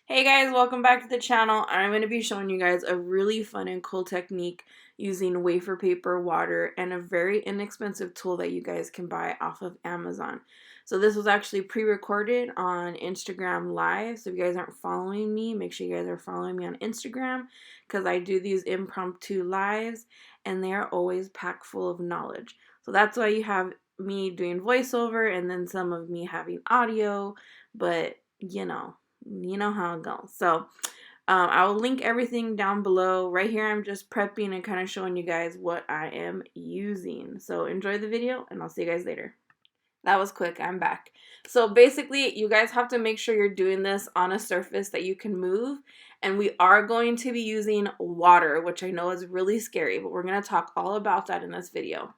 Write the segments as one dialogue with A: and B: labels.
A: Hey guys, welcome back to the channel. I'm going to be showing you guys a really fun and cool technique using wafer paper, water, and a very inexpensive tool that you guys can buy off of Amazon. So this was actually pre-recorded on Instagram Live. So if you guys aren't following me, make sure you guys are following me on Instagram because I do these impromptu lives and they are always packed full of knowledge. So that's why you have me doing voiceover and then some of me having audio, but you know how it goes. So I will link everything down below. Right here I'm just prepping and kind of showing you guys what I am using. So enjoy the video and I'll see you guys later. That was quick. I'm back. So basically you guys have to make sure you're doing this on a surface that you can move, and we are going to be using water, which I know is really scary, but we're going to talk all about that in this video.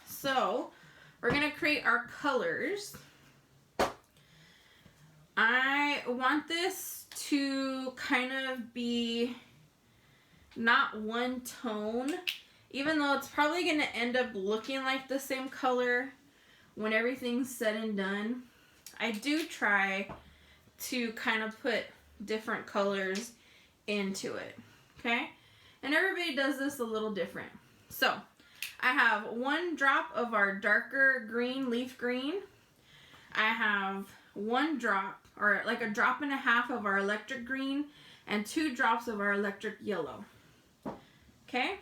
A: So we're going to create our colors. I want this to kind of be not one tone, even though it's probably going to end up looking like the same color when everything's said and done. I do try to kind of put different colors into it, okay? And everybody does this a little different. So I have 1 drop of our darker green, leaf green. I have 1 drop, or like a drop and a half of our electric green, and 2 drops of our electric yellow. Okay?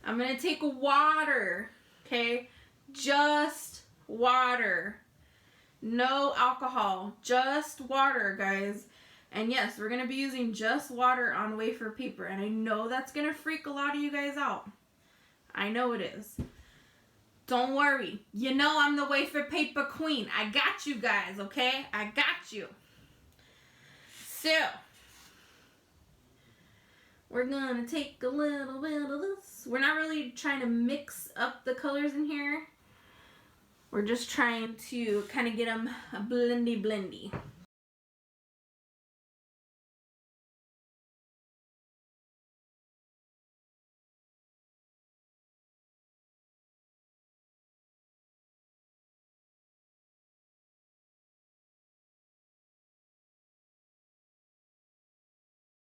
A: I'm going to take water, okay? Just water. No alcohol, just water, guys. And yes, we're going to be using just water on wafer paper, and I know that's going to freak a lot of you guys out. I know it is. Don't worry. You know I'm the wafer paper queen. I got you guys, okay? I got you. So, we're going to take a little bit of this. We're not really trying to mix up the colors in here. We're just trying to kind of get them blendy.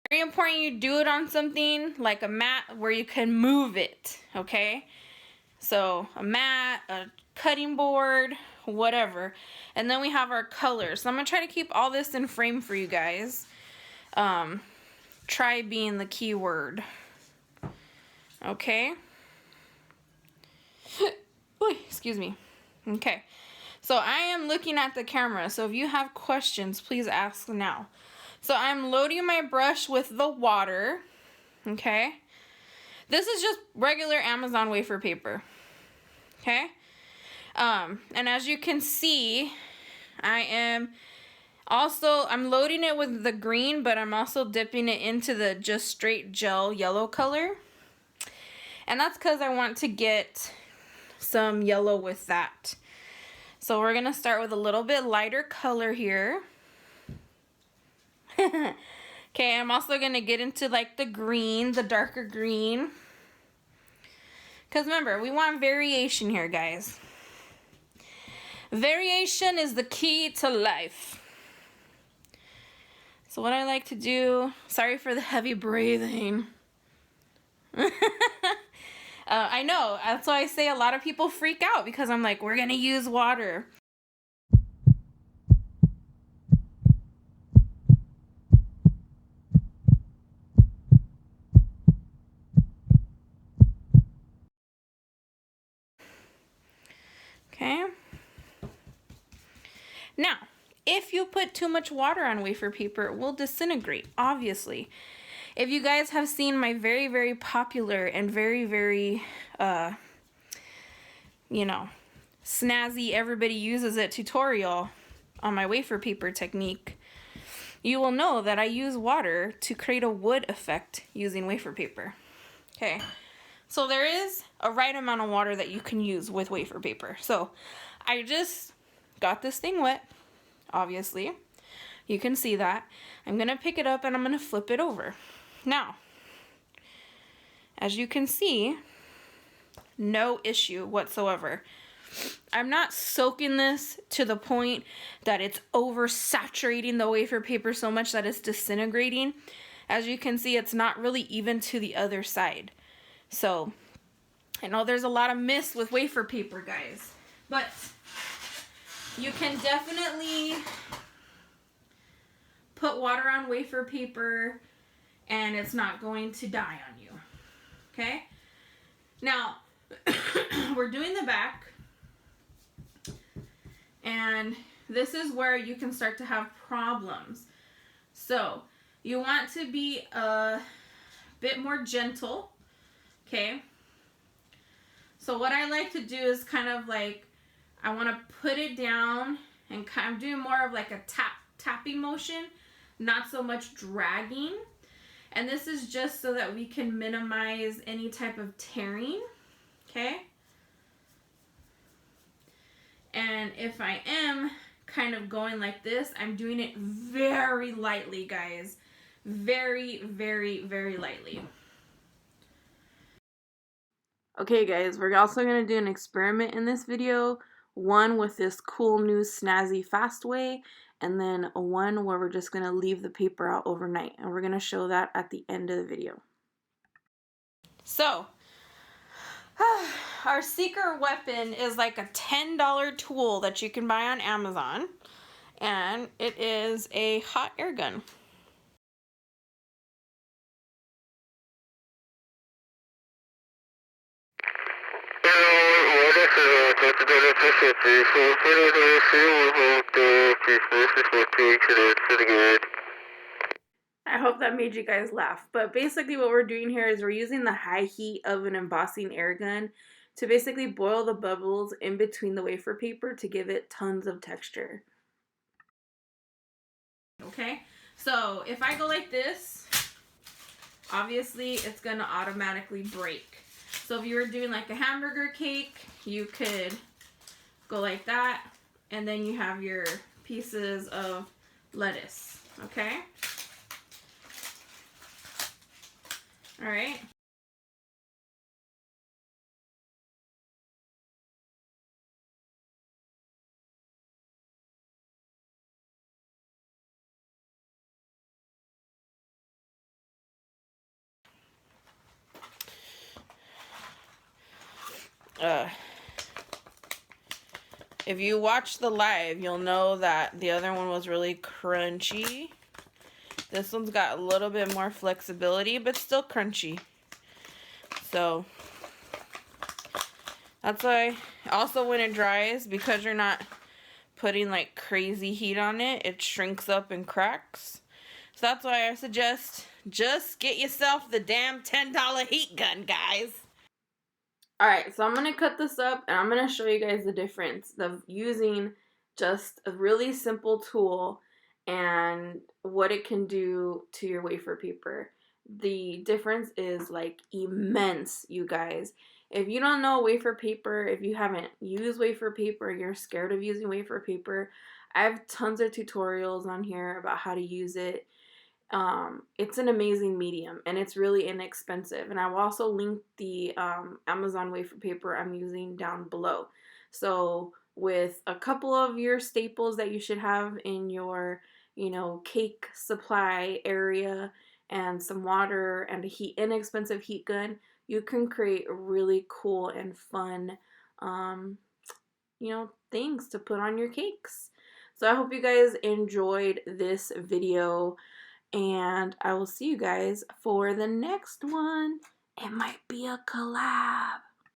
A: Very important you do it on something like a mat where you can move it, okay? So a mat, a cutting board, whatever. And then we have our colors. So I'm going to try to keep all this in frame for you guys. Try being the key word. Okay? Oy, excuse me. Okay. So I am looking at the camera. So if you have questions, please ask now. So I'm loading my brush with the water, okay? This is just regular Amazon wafer paper, okay? And as you can see, I'm loading it with the green, but I'm also dipping it into the just straight gel yellow color. And that's because I want to get some yellow with that. So we're gonna start with a little bit lighter color here. Okay, I'm also going to get into like the green, the darker green. Because remember, we want variation here, guys. Variation is the key to life. So what I like to do, sorry for the heavy breathing. I know, that's why I say a lot of people freak out because I'm like, we're going to use water. Okay. Now, if you put too much water on wafer paper, it will disintegrate, obviously. If you guys have seen my very, very popular and very, very, snazzy, everybody uses it tutorial on my wafer paper technique, you will know that I use water to create a wood effect using wafer paper. Okay. So there is a right amount of water that you can use with wafer paper. So I just got this thing wet, obviously. You can see that. I'm going to pick it up and I'm going to flip it over. Now, as you can see, no issue whatsoever. I'm not soaking this to the point that it's oversaturating the wafer paper so much that it's disintegrating. As you can see, it's not really even to the other side. So, I know there's a lot of myths with wafer paper, guys, but you can definitely put water on wafer paper and it's not going to die on you. Okay? Now, we're doing the back, and this is where you can start to have problems. So, you want to be a bit more gentle, okay? So what I like to do is kind of like, I want to put it down and I'm doing more of like a tapping motion, not so much dragging. And this is just so that we can minimize any type of tearing, okay? And if I am kind of going like this, I'm doing it very lightly, guys. Very, very, very lightly. Okay, guys, we're also going to do an experiment in this video. One with this cool new snazzy fast way, and then one where we're just going to leave the paper out overnight. And we're going to show that at the end of the video. So, our secret weapon is like a $10 tool that you can buy on Amazon. And it is a hot air gun. I hope that made you guys laugh. But basically what we're doing here is we're using the high heat of an embossing air gun to basically boil the bubbles in between the wafer paper to give it tons of texture. Okay, so if I go like this, obviously it's going to automatically break. So if you were doing like a hamburger cake, you could go like that, and then you have your pieces of lettuce, okay? All right. If you watch the live, you'll know that the other one was really crunchy. This one's got a little bit more flexibility, but still crunchy. So that's why also when it dries, because you're not putting like crazy heat on it, it shrinks up and cracks. So that's why I suggest just get yourself the damn $10 heat gun, guys. Alright, so I'm going to cut this up and I'm going to show you guys the difference of using just a really simple tool and what it can do to your wafer paper. The difference is like immense, you guys. If you don't know wafer paper, if you haven't used wafer paper, you're scared of using wafer paper, I have tons of tutorials on here about how to use it. It's an amazing medium and it's really inexpensive, and I will also link the Amazon wafer paper I'm using down below. So with a couple of your staples that you should have in your, you know, cake supply area and some water and a inexpensive heat gun, you can create really cool and fun you know, things to put on your cakes. So I hope you guys enjoyed this video, and I will see you guys for the next one. It might be a collab.